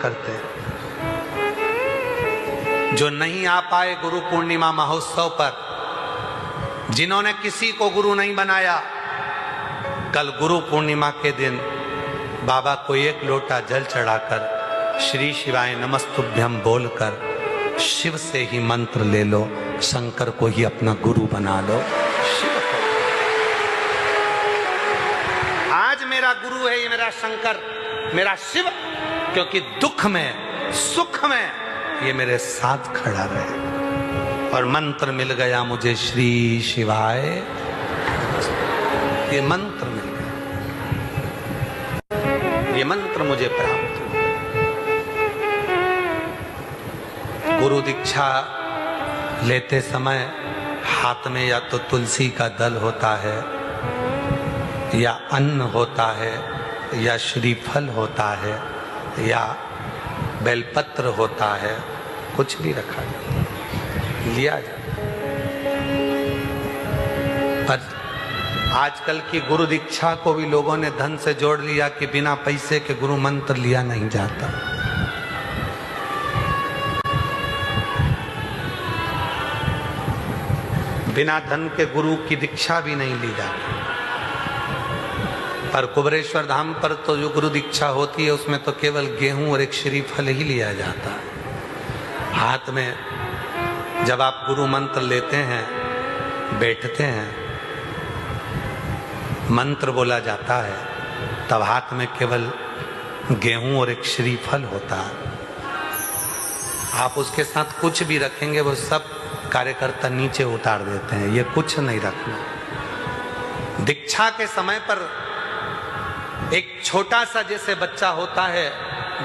करते हैं। जो नहीं आ पाए गुरु पूर्णिमा महोत्सव पर, जिन्होंने किसी को गुरु नहीं बनाया, कल गुरु पूर्णिमा के दिन बाबा को एक लोटा जल चढ़ाकर श्री शिवाय नमस्तुभ्यम बोलकर शिव से ही मंत्र ले लो, शंकर को ही अपना गुरु बना लो। शिव को आज मेरा गुरु है, ये मेरा शंकर, मेरा शिव, क्योंकि दुख में सुख में ये मेरे साथ खड़ा रहे। और मंत्र मिल गया मुझे श्री शिवाय, ये मंत्र मिल गया, ये मंत्र मुझे प्राप्त। गुरु दीक्षा लेते समय हाथ में या तो तुलसी का दल होता है, या अन्न होता है, या श्रीफल होता है, या बेलपत्र होता है, कुछ भी रखा जाता है, लिया जाता। पर आजकल की गुरु दीक्षा को भी लोगों ने धन से जोड़ लिया कि बिना पैसे के गुरु मंत्र लिया नहीं जाता। बिना धन के गुरु की दीक्षा भी नहीं ली जाती। पर कुबरेश्वर धाम पर तो जो गुरु दीक्षा होती है उसमें तो केवल गेहूं और एक श्रीफल ही लिया जाता है। हाथ में जब आप गुरु मंत्र लेते हैं, बैठते हैं, मंत्र बोला जाता है, तब हाथ में केवल गेहूं और एक श्रीफल होता है। आप उसके साथ कुछ भी रखेंगे वो सब कार्यकर्ता नीचे उतार देते हैं, ये कुछ नहीं रखना। दीक्षा के समय पर एक छोटा सा जैसे बच्चा होता है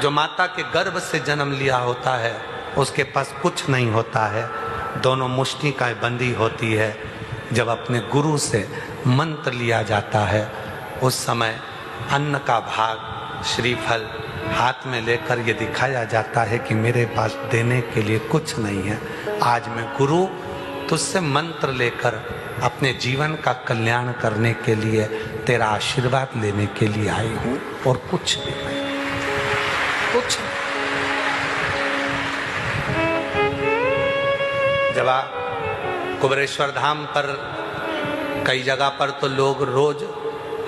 जो माता के गर्भ से जन्म लिया होता है, उसके पास कुछ नहीं होता है, दोनों मुष्टि का बंदी होती है। जब अपने गुरु से मंत्र लिया जाता है उस समय अन्न का भाग, श्रीफल हाथ में लेकर ये दिखाया जाता है कि मेरे पास देने के लिए कुछ नहीं है, आज मैं गुरु तुझसे मंत्र लेकर अपने जीवन का कल्याण करने के लिए, तेरा आशीर्वाद लेने के लिए आई हूं, और कुछ भी नहीं, कुछ नहीं। जब कुबरेश्वर धाम पर कई जगह पर तो लोग रोज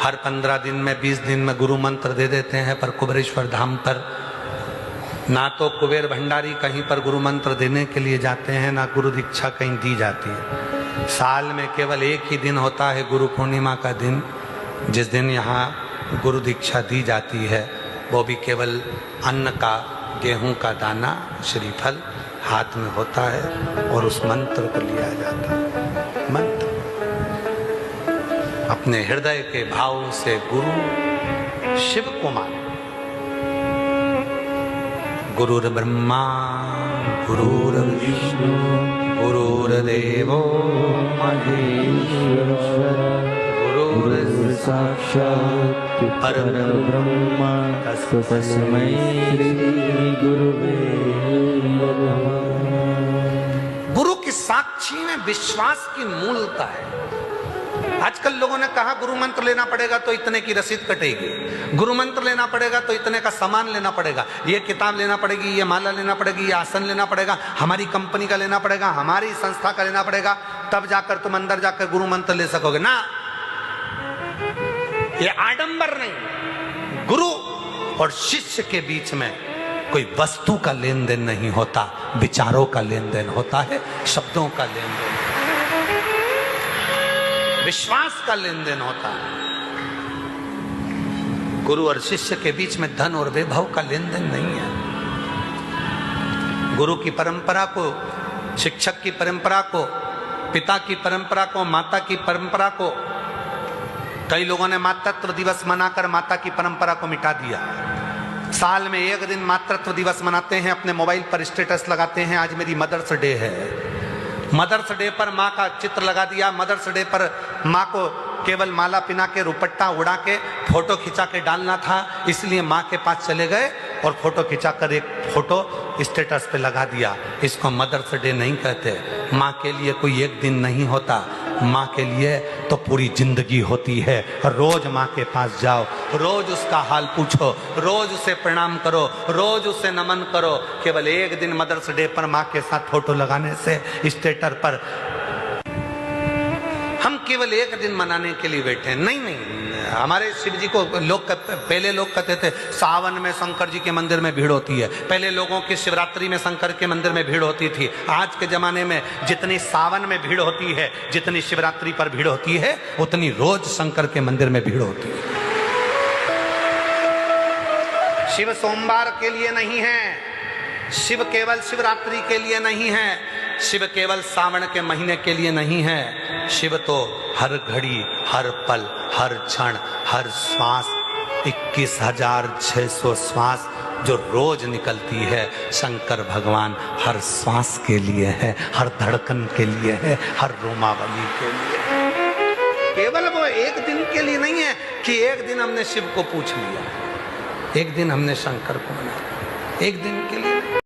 हर 15 दिन में 20 दिन में गुरु मंत्र दे देते हैं, पर कुबरेश्वर धाम पर ना तो कुबेर भंडारी कहीं पर गुरु मंत्र देने के लिए जाते हैं, ना गुरु दीक्षा कहीं दी जाती है। साल में केवल एक ही दिन होता है गुरु पूर्णिमा का दिन, जिस दिन यहाँ गुरु दीक्षा दी जाती है, वो भी केवल अन्न का, गेहूं का दाना, श्रीफल हाथ में होता है और उस मंत्र को लिया जाता है। मंत्र अपने हृदय के भाव से गुरु शिव को मानो। गुरुर्ब्रह्मा गुरुर्विष्णु गुरुर्देवो महेश्वर गुरुर्साक्षात् परब्रह्म तस्मै श्री गुरुवे नमः। गुरु की साक्षी में विश्वास की मूलता है। आजकल लोगों ने कहा गुरु मंत्र लेना पड़ेगा तो इतने की रसीद कटेगी, गुरु मंत्र लेना पड़ेगा तो इतने का सामान लेना पड़ेगा, ये किताब लेना पड़ेगी, ये माला लेना पड़ेगी, ये आसन लेना पड़ेगा, हमारी कंपनी का लेना पड़ेगा, हमारी संस्था का लेना पड़ेगा, तब जाकर तुम अंदर जाकर गुरु मंत्र ले सकोगे ना। ये आडंबर नहीं। गुरु और शिष्य के बीच में कोई वस्तु का लेन देन नहीं होता, विचारों का लेन देन होता है, शब्दों का लेन देन, विश्वास का लेन देन होता है। गुरु और शिष्य के बीच में धन और वैभव का लेन देन नहीं है। गुरु की परंपरा को, शिक्षक की परंपरा को, पिता की परंपरा को, माता की परंपरा को, कई लोगों ने मातृत्व दिवस मनाकर माता की परंपरा को मिटा दिया। साल में एक दिन मातृत्व दिवस मनाते हैं, अपने मोबाइल पर स्टेटस लगाते हैं, आज मेरी मदर्स डे है। मदर्स डे पर माँ का चित्र लगा दिया, मदर्स डे पर माँ को केवल माला पिना के, रुपट्टा उड़ा के, फोटो खिंचा के डालना था, इसलिए माँ के पास चले गए और फोटो खिंचाकर एक फोटो स्टेटस पे लगा दिया। इसको मदर्स डे नहीं कहते। माँ के लिए कोई एक दिन नहीं होता, माँ के लिए तो पूरी जिंदगी होती है। रोज माँ के पास जाओ, रोज उसका हाल पूछो, रोज उसे प्रणाम करो, रोज उसे नमन करो। केवल एक दिन मदर्स डे पर माँ के साथ फोटो लगाने से स्टेटस पर हम केवल एक दिन मनाने के लिए बैठे हैं। नहीं नहीं, हमारे शिव जी को लोग पहले लोग कहते थे सावन में शंकर जी के मंदिर में भीड़ होती है। पहले लोगों की शिवरात्रि में शंकर के मंदिर में भीड़ होती थी। आज के जमाने में जितनी सावन में भीड़ होती है, जितनी शिवरात्रि पर भीड़ होती है, उतनी रोज शंकर के मंदिर में भीड़ होती है। शिव सोमवार के लिए नहीं है, शिव केवल शिवरात्रि के लिए नहीं है, शिव केवल सावन के महीने के लिए नहीं है। शिव तो हर घड़ी, हर पल, हर क्षण, हर श्वास, 21,600 श्वास जो रोज निकलती है, शंकर भगवान हर श्वास के लिए है, हर धड़कन के लिए है, हर रोमावली के लिए। केवल वो एक दिन के लिए नहीं है कि एक दिन हमने शिव को पूछ लिया, एक दिन हमने शंकर को मनाया, एक दिन के लिए।